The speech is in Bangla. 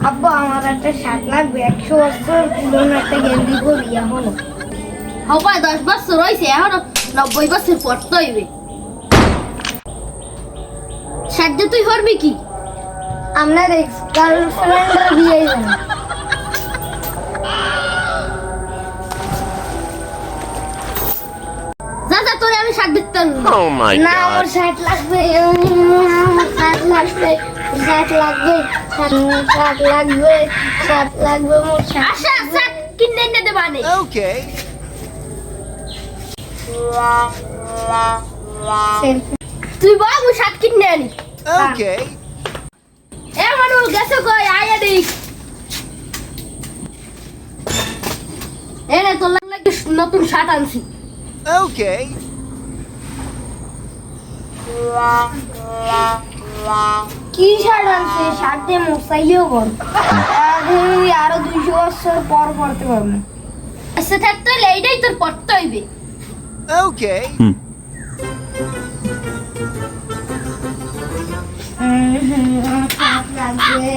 আব্বা আমার একটা শার্ট লাগবে, 100 বছর পুরনো একটা গেঞ্জি পরি এখনো। হবাই 10 বছর হয়েছে, এখনো 90 বছর পড়তে হইবে। সাজ্জা তুই করবি কি? আপনার এক্স গার্লফ্রেন্ডের বিয়ে জানো? যা যা, তোরে আমি শার্ট দিতে পারবো না। Oh my না আমার god. শার্ট লাগবে, আমার শার্ট লাগবে, শার্ট লাগবে, শার্ট লাগবে, শার্ট লাগবে, মোর শার্ট। আচ্ছা শার্ট কিনে এনে দেবা নে। Okay. তুই বল আমি শার্ট কিনে আনি। Okay. এ মানু গেছে কই আয়া দেখ। এনে তোর লাগে নতুন শার্ট আনছি। Okay. কি শার্ট আনছে? শার্ট দিয়ে মশাইও বল, আরো 200 বছর পর পড়তে পারবো। আচ্ছা থাকতে হলে এইটাই তোর পড়তে হইবে। Okay. শার্ট লাগবে,